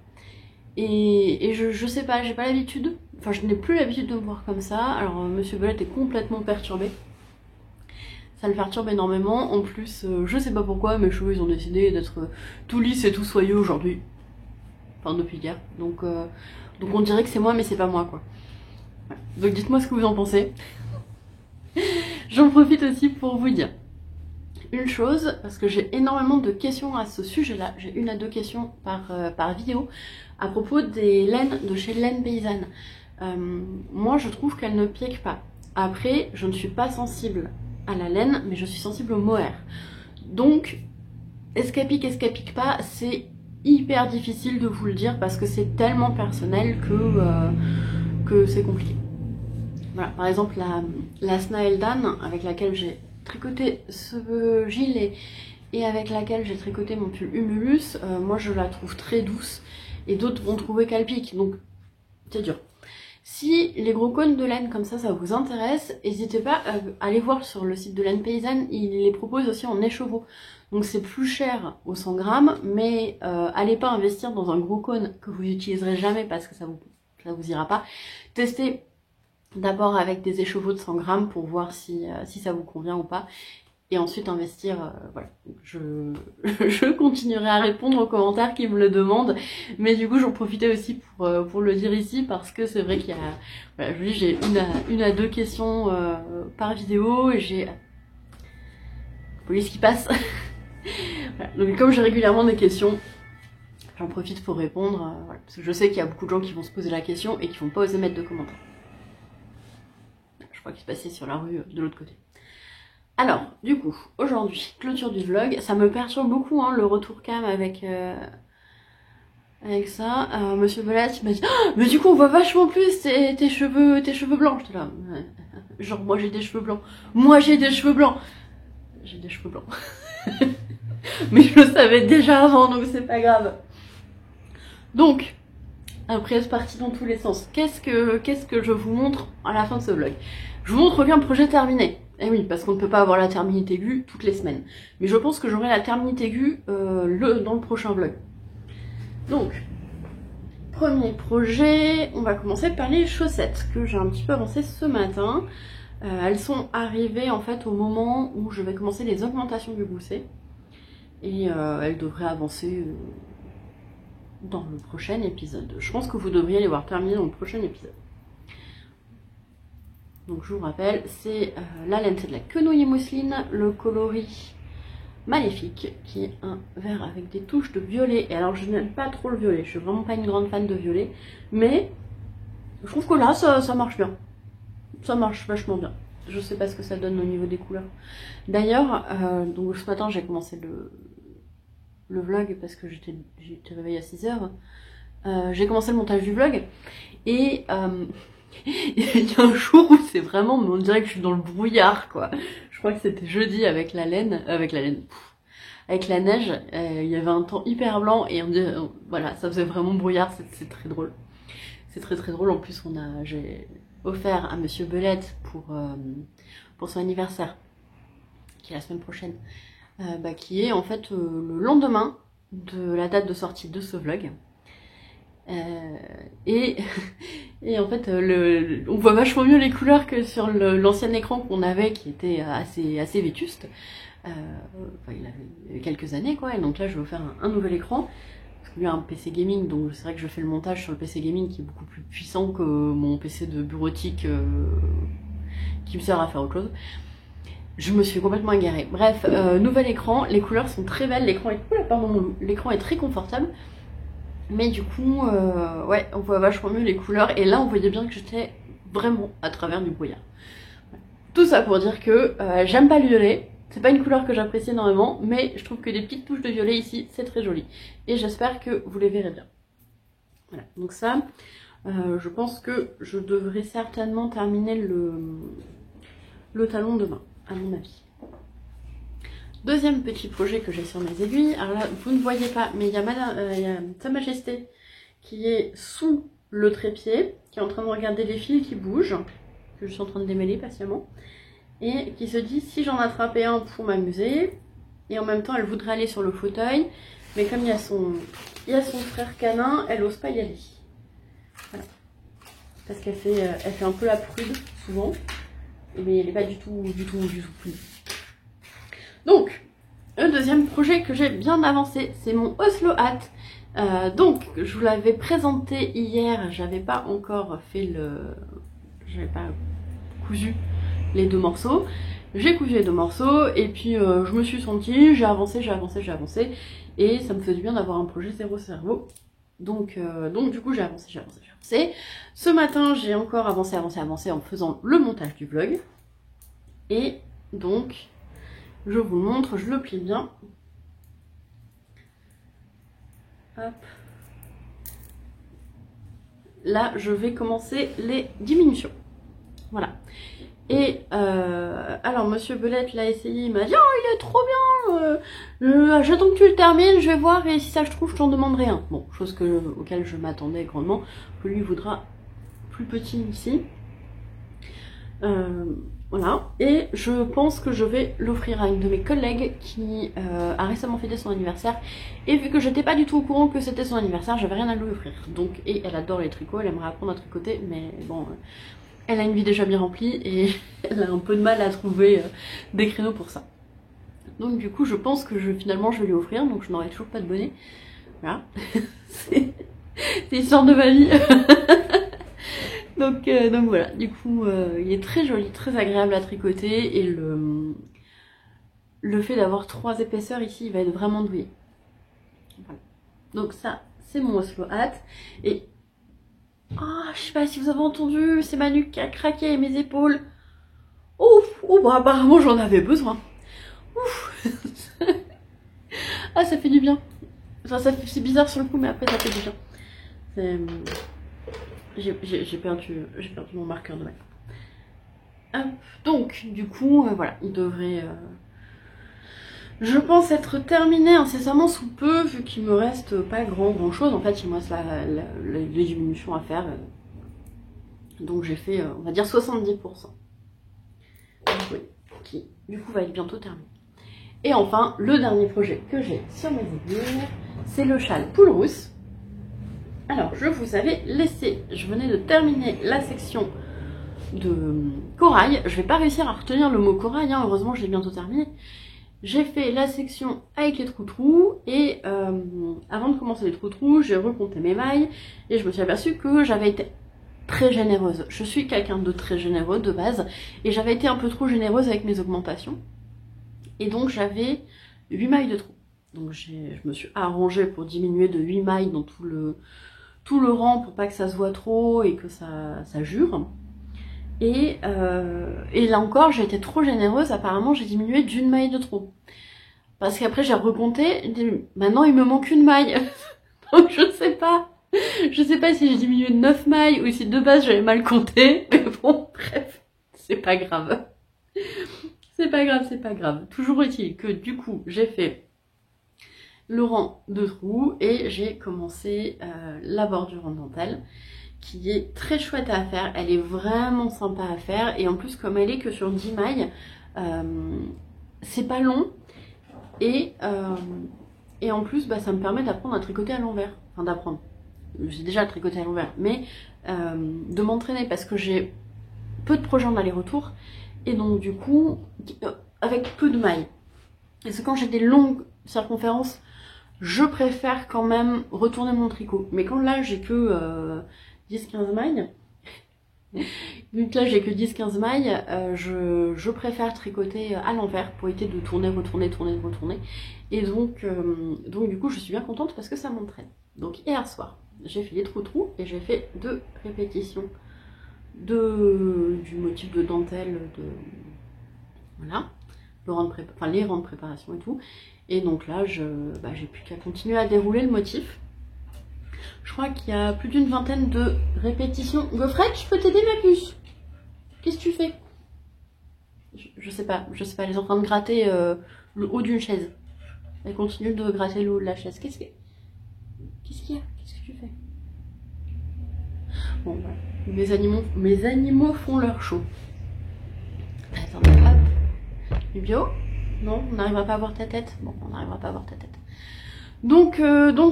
Et je sais pas, j'ai pas l'habitude, enfin je n'ai plus l'habitude de me voir comme ça. Alors Monsieur Belette est complètement perturbé. Ça le perturbe énormément. En plus, je sais pas pourquoi, mes cheveux ils ont décidé d'être tout lisses et tout soyeux aujourd'hui. Enfin depuis hier. Donc on dirait que c'est moi mais c'est pas moi quoi. Ouais. Donc dites-moi ce que vous en pensez. J'en profite aussi pour vous dire une chose, parce que j'ai énormément de questions à ce sujet-là. J'ai 1 à 2 questions par vidéo à propos des laines de chez Laine Paysanne. Moi je trouve qu'elles ne piquent pas. Après, je ne suis pas sensible à la laine, mais je suis sensible au mohair. Donc, est-ce qu'elle pique pas, c'est hyper difficile de vous le dire parce que c'est tellement personnel que c'est compliqué. Voilà, par exemple, la Snail Dan avec laquelle j'ai tricoté ce gilet et avec laquelle j'ai tricoté mon pull Humulus, moi je la trouve très douce et d'autres vont trouver qu'elle pique, donc c'est dur. Si les gros cônes de laine comme ça vous intéresse, n'hésitez pas à aller voir sur le site de Laine Paysanne, ils les proposent aussi en écheveau. Donc c'est plus cher au 100 grammes, mais allez pas investir dans un gros cône que vous n'utiliserez jamais parce que ça vous ira pas. Testez d'abord avec des écheveaux de 100 grammes pour voir si ça vous convient ou pas. Et ensuite investir, voilà. Je continuerai à répondre aux commentaires qui me le demandent, mais du coup j'en profitais aussi pour le dire ici parce que c'est vrai qu'il y a, voilà, je vous dis, j'ai 1 à 2 questions par vidéo et j'ai police qui passe. Voilà. Donc comme j'ai régulièrement des questions, j'en profite pour répondre, voilà. Parce que je sais qu'il y a beaucoup de gens qui vont se poser la question et qui vont pas oser mettre de commentaires. Je crois qu'il se passait sur la rue de l'autre côté. Alors, du coup, aujourd'hui, clôture du vlog, ça me perturbe beaucoup hein, le retour cam avec ça. Monsieur Belette m'a dit oh, mais du coup on voit vachement plus tes cheveux blancs. J'étais là, genre moi j'ai des cheveux blancs. Moi j'ai des cheveux blancs. J'ai des cheveux blancs. Mais je le savais déjà avant donc c'est pas grave. Donc, après c'est parti dans tous les sens. Qu'est-ce que je vous montre à la fin de ce vlog? Je vous montre aucun projet terminé. Eh oui, parce qu'on ne peut pas avoir la terminite aiguë toutes les semaines. Mais je pense que j'aurai la terminite aiguë dans le prochain vlog. Donc, premier projet, on va commencer par les chaussettes que j'ai un petit peu avancé ce matin. Elles sont arrivées en fait au moment où je vais commencer les augmentations du gousset. Et elles devraient avancer dans le prochain épisode. Je pense que vous devriez les voir terminer dans le prochain épisode. Donc je vous rappelle, c'est la laine, c'est de la quenouille mousseline, le coloris Maléfique, qui est un vert avec des touches de violet. Et alors je n'aime pas trop le violet, je suis vraiment pas une grande fan de violet, mais je trouve que là ça marche bien. Ça marche vachement bien. Je sais pas ce que ça donne au niveau des couleurs. D'ailleurs, donc ce matin j'ai commencé le vlog parce que j'étais réveillée à 6h. J'ai commencé le montage du vlog et il y a un jour où c'est vraiment, on dirait que je suis dans le brouillard quoi. Je crois que c'était jeudi avec la neige, il y avait un temps hyper blanc et voilà, ça faisait vraiment brouillard, c'est très drôle. C'est très drôle, en plus j'ai offert à Monsieur Belette pour son anniversaire, qui est la semaine prochaine, qui est en fait le lendemain de la date de sortie de ce vlog. Et en fait on voit vachement mieux les couleurs que sur l'ancien écran qu'on avait qui était assez vétuste. Il avait quelques années quoi, et donc là je vais vous faire un nouvel écran parce qu'il y a un PC gaming, donc c'est vrai que je fais le montage sur le PC gaming qui est beaucoup plus puissant que mon PC de bureautique qui me sert à faire autre chose. Je me suis complètement égarée. Bref, nouvel écran, les couleurs sont très belles, l'écran est très confortable. Mais du coup, ouais, on voit vachement mieux les couleurs. Et là, on voyait bien que j'étais vraiment à travers du brouillard. Tout ça pour dire que j'aime pas le violet. C'est pas une couleur que j'apprécie énormément. Mais je trouve que les petites touches de violet ici, c'est très joli. Et j'espère que vous les verrez bien. Voilà, donc ça. Je pense que je devrais certainement terminer le talon demain, à mon avis. Deuxième petit projet que j'ai sur mes aiguilles. Alors là, vous ne voyez pas, mais il y a Sa Majesté qui est sous le trépied, qui est en train de regarder les fils qui bougent, que je suis en train de démêler patiemment, et qui se dit si j'en attrapais un pour m'amuser, et en même temps elle voudrait aller sur le fauteuil, mais comme il y a son frère canin, elle n'ose pas y aller. Voilà. Parce qu'elle fait un peu la prude, souvent, mais elle n'est pas du tout prude. Donc, le deuxième projet que j'ai bien avancé, c'est mon Oslo Hat. Donc, je vous l'avais présenté hier, j'avais pas encore j'avais pas cousu les 2 morceaux. J'ai cousu les 2 morceaux et puis je me suis sentie, j'ai avancé et ça me faisait bien d'avoir un projet zéro cerveau. Donc du coup j'ai avancé. Ce matin j'ai encore avancé en faisant le montage du vlog. Et donc je vous le montre, je le plie bien. Hop. Là je vais commencer les diminutions. Voilà. Et alors Monsieur Belette l'a essayé, il m'a dit oh il est trop bien, j'attends que tu le termines, je vais voir et si ça je trouve je t'en demanderai un. Bon, chose auquel je m'attendais grandement, que lui voudra plus petit ici. Voilà, et je pense que je vais l'offrir à une de mes collègues qui a récemment fêté son anniversaire, et vu que j'étais pas du tout au courant que c'était son anniversaire, j'avais rien à lui offrir. Donc, et elle adore les tricots, elle aimerait apprendre à tricoter, mais bon, elle a une vie déjà bien remplie et elle a un peu de mal à trouver des créneaux pour ça. Donc du coup je pense que finalement je vais lui offrir, donc je n'aurai toujours pas de bonnet. Voilà, c'est l'histoire de ma vie. donc voilà, du coup il est très joli, très agréable à tricoter et le fait d'avoir 3 épaisseurs ici, il va être vraiment douillet. Voilà. Donc ça, c'est mon Oslo Hat. Et je sais pas si vous avez entendu, c'est ma nuque qui a craqué et mes épaules. Ouf, bah apparemment j'en avais besoin. Ouf. Ah ça fait du bien. Enfin c'est bizarre sur le coup mais après ça fait du bien. J'ai perdu mon marqueur de main. Donc du coup voilà, il devrait je pense être terminé incessamment sous peu vu qu'il me reste pas grand chose. En fait il me reste les diminutions à faire. Donc j'ai fait on va dire 70%. Oui, qui du coup va être bientôt terminé. Et enfin, le dernier projet que j'ai sur mes aiguilles, c'est le châle poule rousse. Alors, je vous avais laissé, je venais de terminer la section de corail. Je vais pas réussir à retenir le mot corail, hein, heureusement je l'ai bientôt terminé. J'ai fait la section avec les trous-trous et avant de commencer les trous-trous, j'ai recompté mes mailles et je me suis aperçue que j'avais été très généreuse. Je suis quelqu'un de très généreux de base et j'avais été un peu trop généreuse avec mes augmentations. Et donc j'avais 8 mailles de trou. Donc je me suis arrangée pour diminuer de 8 mailles dans tout le rang pour pas que ça se voit trop et que ça jure. Et là encore j'ai été trop généreuse, apparemment j'ai diminué d'1 maille de trop. Parce qu'après j'ai recompté, maintenant il me manque 1 maille. Donc je sais pas si j'ai diminué de 9 mailles ou si de base j'avais mal compté. Mais bon bref, c'est pas grave. C'est pas grave. Toujours est-il que du coup, j'ai fait le rang de trous et j'ai commencé la bordure en dentelle qui est très chouette à faire. Elle est vraiment sympa à faire et en plus, comme elle est que sur 10 mailles, c'est pas long et en plus, ça me permet d'apprendre à tricoter à l'envers. Enfin, d'apprendre. J'ai déjà tricoté à l'envers, mais de m'entraîner parce que j'ai peu de projets en aller-retour. Et donc du coup, avec peu de mailles. Et c'est quand j'ai des longues circonférences, je préfère quand même retourner mon tricot. Mais quand là j'ai que 10-15 mailles, vu que là j'ai que 10-15 mailles, je préfère tricoter à l'envers pour éviter de tourner, retourner. Et donc du coup je suis bien contente parce que ça m'entraîne. Donc hier soir, j'ai fait les trous et j'ai fait 2 répétitions du motif de dentelle, voilà, les rangs de préparation et tout. Et donc là, j'ai plus qu'à continuer à dérouler le motif. Je crois qu'il y a plus d'une vingtaine de répétitions. Gaufrette, je peux t'aider ma puce? Qu'est-ce que tu fais? Je sais pas, elle est en train de gratter le haut d'une chaise. Elle continue de gratter le haut de la chaise. Qu'est-ce qu'il y a? Qu'est-ce que tu fais? Bon, voilà. Mes animaux font leur show. Attendez, hop. Du bio? Non, on n'arrivera pas à voir ta tête. Bon, on n'arrivera pas à voir ta tête. Donc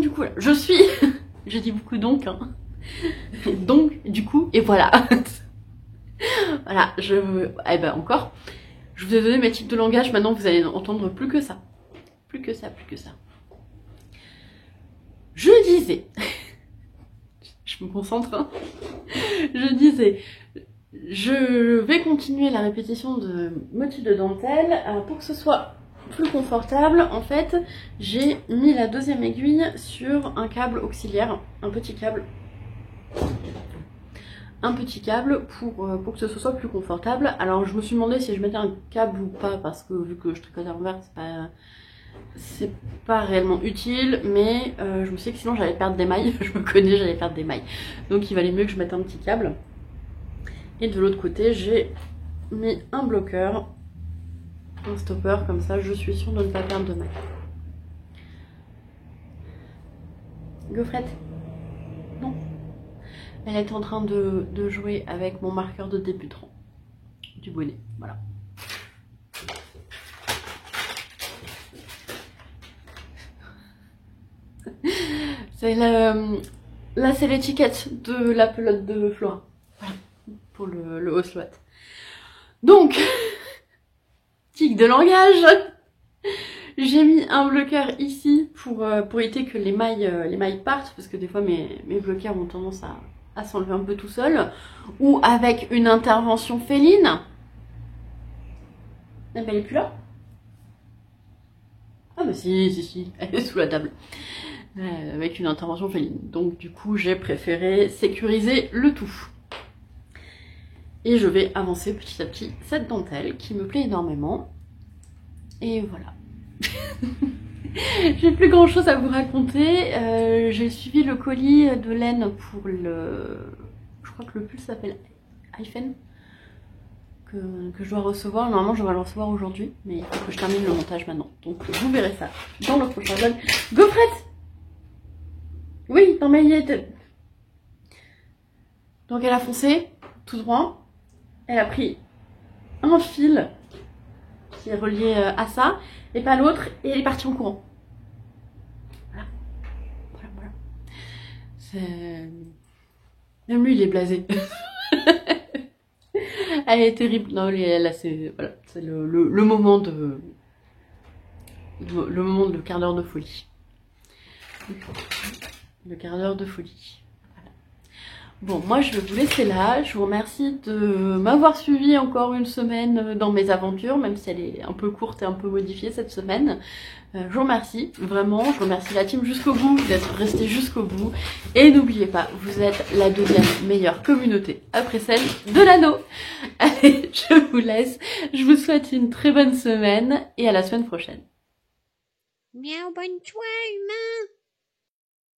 du coup, je suis... J'ai dit beaucoup donc, hein. Donc, du coup, et voilà. Voilà, eh ben encore. Je vous ai donné mes types de langage, maintenant vous allez entendre plus que ça. Plus que ça. Je disais... Je me concentre, hein. Je disais... Je vais continuer la répétition de motifs de dentelle. Alors pour que ce soit plus confortable, en fait, j'ai mis la deuxième aiguille sur un câble auxiliaire, un petit câble pour que ce soit plus confortable. Alors je me suis demandé si je mettais un câble ou pas, parce que vu que je tricote à l'envers, c'est pas réellement utile, mais je me suis dit que sinon j'allais perdre des mailles. Je me connais, j'allais perdre des mailles. Donc il valait mieux que je mette un petit câble. Et de l'autre côté, j'ai mis un bloqueur, un stopper, comme ça je suis sûre de ne pas perdre de mailles. Gaufrette? Non. Elle est en train de jouer avec mon marqueur de débutant du bonnet. Voilà. Là, c'est l'étiquette de la pelote de Flora. Voilà. Pour le Osloat. Donc, tic de langage. J'ai mis un bloqueur ici pour éviter que les mailles partent, parce que des fois mes bloqueurs ont tendance à s'enlever un peu tout seul, ou avec une intervention féline. Eh ben, elle est plus là. Ah bah si, elle est sous la table. Avec une intervention féline. Donc du coup, j'ai préféré sécuriser le tout. Et je vais avancer petit à petit cette dentelle qui me plaît énormément. Et voilà. J'ai plus grand chose à vous raconter. J'ai suivi le colis de laine pour le... Je crois que le pull s'appelle Hyphen. Que je dois recevoir. Normalement, je devrais le recevoir aujourd'hui. Mais il faut que je termine le montage maintenant. Donc vous verrez ça dans le prochain vlog. Gaufrette! Oui, dans mes yeux. Donc elle a foncé tout droit. Elle a pris un fil qui est relié à ça et pas l'autre, et elle est partie en courant. Voilà. Même lui, il est blasé. Elle est terrible. Non, là, c'est voilà, c'est le moment de le quart d'heure de folie. Le quart d'heure de folie. Bon, moi je vais vous laisser là. Je vous remercie de m'avoir suivi encore une semaine dans mes aventures, même si elle est un peu courte et un peu modifiée cette semaine. Je vous remercie, vraiment. Je remercie la team jusqu'au bout, d'être resté jusqu'au bout. Et n'oubliez pas, vous êtes la deuxième meilleure communauté après celle de l'anneau. Allez, je vous laisse. Je vous souhaite une très bonne semaine et à la semaine prochaine. Miaou, bonne soirée, humain.